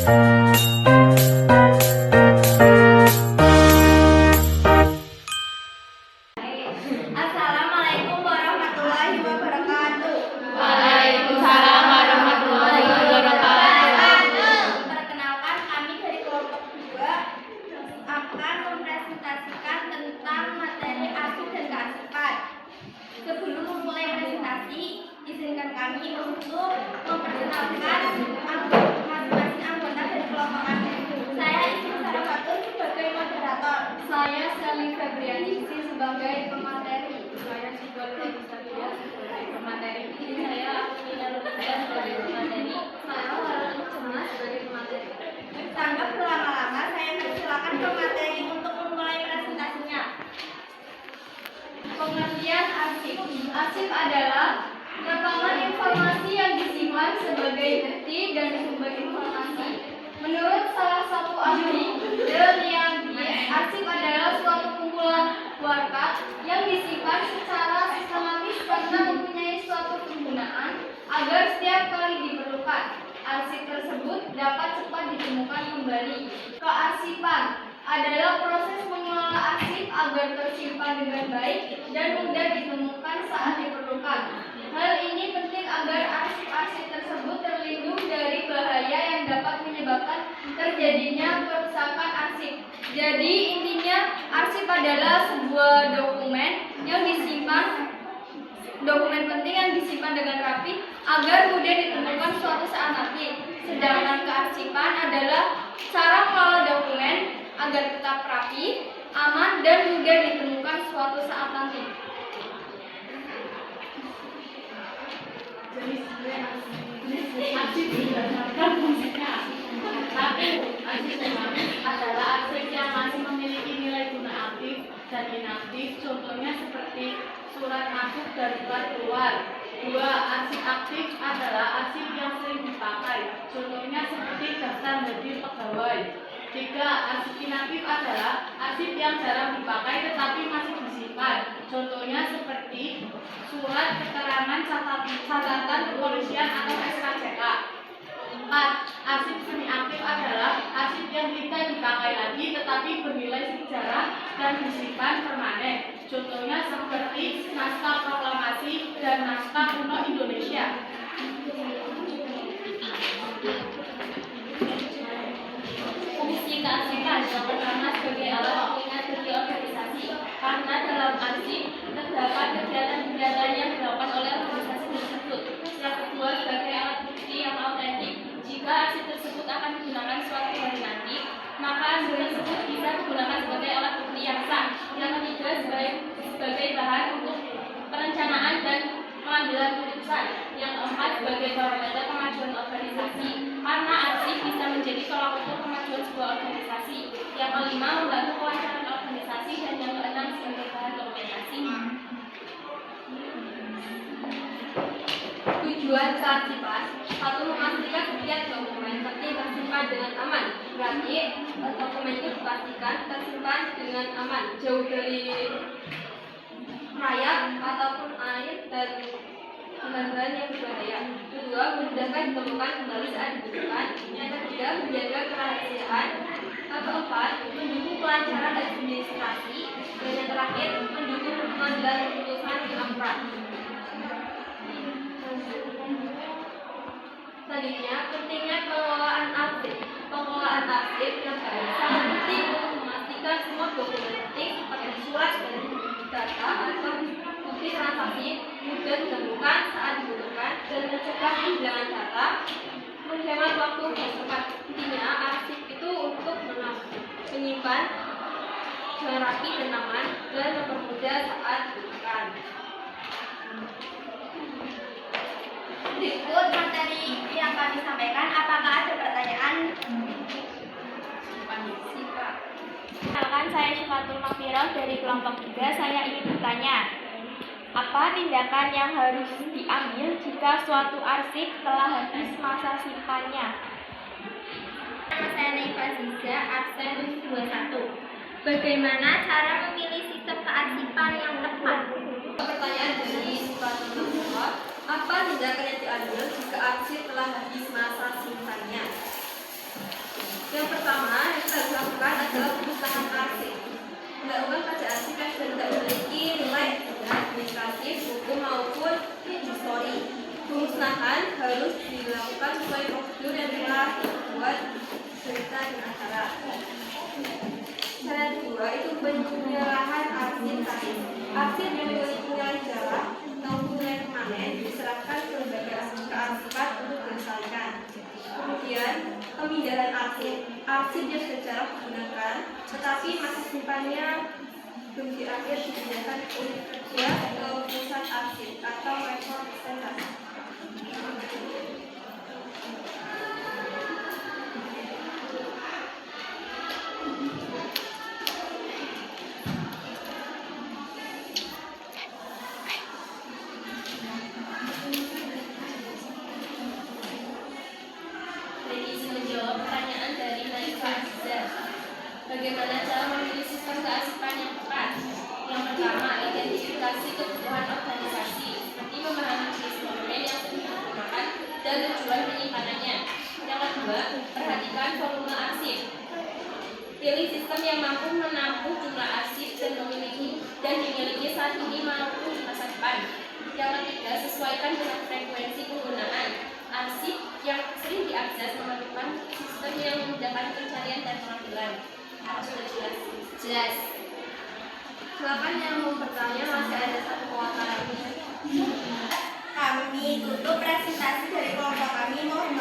Assalamualaikum warahmatullahi wabarakatuh. Waalaikumsalam warahmatullahi wabarakatuh. Perkenalkan, kami dari kelompok 2 akan mempresentasikan tentang materi arsip dan kearsipan. Sebelum memulai presentasi, izinkan kami untuk memperkenalkan masing-masing anggota dari kelompok kami. Saya Ismi Sarah Fatur sebagai moderator. Saya Sally Febrianingsi sebagai pemateri. Saya Sigolda Musabia sebagai pemateri. Saya Akunina Lubida sebagai pemateri. Saya Warung Cemas sebagai pemateri. Tanpa berlama-lama, saya persilakan pemateri untuk memulai presentasinya. Pengertian arsip. Arsip adalah rekaman informasi yang disimpan sebagai bukti dan sumber informasi. Menurut salah satu ahli, arsip adalah suatu kumpulan warta yang disimpan secara sistematis karena mempunyai suatu penggunaan agar setiap kali diperlukan, arsip tersebut dapat cepat ditemukan kembali. Kearsipan adalah proses mengelola arsip agar tersimpan dengan baik dan mudah ditemukan saat diperlukan. Hal ini penting agar arsip-arsip tersebut terlindung dari bahaya yang dapat menyebabkan terjadinya kerusakan arsip. Jadi intinya arsip adalah sebuah dokumen penting yang disimpan dengan rapi agar mudah ditemukan suatu saat nanti. Sedangkan kearsipan adalah cara mengelola dokumen agar tetap rapi, aman, dan mudah ditemukan suatu saat nanti. Arsip berdasarkan fungsinya. Satu, arsip dinamis adalah arsip yang masih memiliki nilai guna aktif dan inaktif. Contohnya seperti surat masuk dan surat keluar. Dua, arsip aktif adalah arsip yang sering dipakai. Contohnya seperti daftar diri pegawai. Tiga, arsip inaktif adalah arsip yang jarang dipakai tetapi masih disimpan. Contohnya seperti surat keterangan catatan kepolisian atau SKCK. 4. Arsip semi aktif adalah arsip yang tidak dipakai lagi tetapi bernilai sejarah dan disimpan permanen. Contohnya seperti naskah proklamasi dan naskah kuno Indonesia. Fungsi kearsipan yang pertama sebagai alat pengingat bagi organisasi, karena dalam arsip terdapat kegiatan-kegiatan yang dilakukan oleh organisasi tersebut. Yang kedua sebagai alat bukti yang autentik. Jika arsip tersebut akan digunakan suatu hari nanti, maka arsip tersebut bisa digunakan sebagai alat bukti yang sah. Yang ketiga sebagai bahan untuk perencanaan dan pengambilan keputusan. Yang keempat sebagai barometer kemajuan organisasi, karena arsip bisa menjadi tolak ukur kemajuan sebuah organisasi. Yang kelima membantu kelancaran organisasi, dan yang keenam sebagai bahan dokumentasi. Tujuan kearsipan: satu, memastikan setiap dokumen tersimpan dengan aman. Berarti dokumen itu dipastikan tersimpan dengan aman, jauh dari rayap ataupun air dan bahan-bahan yang berbahaya. Kedua, memudahkan ditemukan kembali saat dibutuhkan. Yang ketiga, menjaga kerahasiaan. Keempat, mendukung kelancaran administrasi. Dan yang terakhir, mendukung pengambilan keputusan yang akurat. Selanjutnya, pentingnya pengelolaan arsip. Pengelolaan arsip yang baik sangat penting untuk memastikan semua dokumen penting seperti surat dan data atau bukti transaksi mudah ditemukan saat dibutuhkan dan mencegah kehilangan data, menghemat waktu dan tempat. Intinya, arsip itu untuk menyimpan dengan rapi dan aman dan mempermudah saat dibutuhkan. Berikut materi yang kami sampaikan. Apakah ada pertanyaan? Perkenalkan, saya Syifatul Makfirah dari kelompok 3. Saya ingin bertanya, apa tindakan yang harus diambil jika suatu arsip telah habis masa simpannya? Nama saya Naifa Ziza, absen 21. Bagaimana cara memilih sistem kearsipan yang tepat? Pertanyaan dari Syifatul Makfirah: apa tindakan yang diambil jika arsip telah habis masa simpannya? ke perusahaan arsip. Pendahuluan pada arsip yang tidak memiliki nilai administratif, hukum maupun histori. Pemusnahan harus dilakukan sesuai prosedur yang telah dibuat berita di acara. Cara kedua itu penyerahan arsip tadi. Arsip yang memiliki nilai sejarah atau nilai permanen diserahkan ke lembaga kearsipan untuk dilestarikan. Kemudian pemindahan arsip. Arsip yang sejarah digunakan, tetapi masa simpannya belum berakhir digunakan oleh kerja ke pusat arsip atau rekor presentasi. Menjawab pertanyaan dari Naifah Azizah. Bagaimana cara memilih sistem kearsipan yang tepat? Yang pertama, identifikasi kebutuhan organisasi, seperti memahami jenis dokumen yang sering digunakan dan tujuan penyimpanannya. Yang kedua, perhatikan volume arsip. Pilih sistem yang mampu menampung jumlah arsip dan dimiliki saat ini maupun di masa depan. Yang ketiga, sesuaikan dengan frekuensi penggunaan. Arsip yang sering diakses memerlukan sistem yang memudahkan pencarian dan pengambilan. Sudah jelas? Jelas. 8 yang mau bertanya, masih ada satu kuota lagi. Kami tutup presentasi dari kelompok kami. Mohon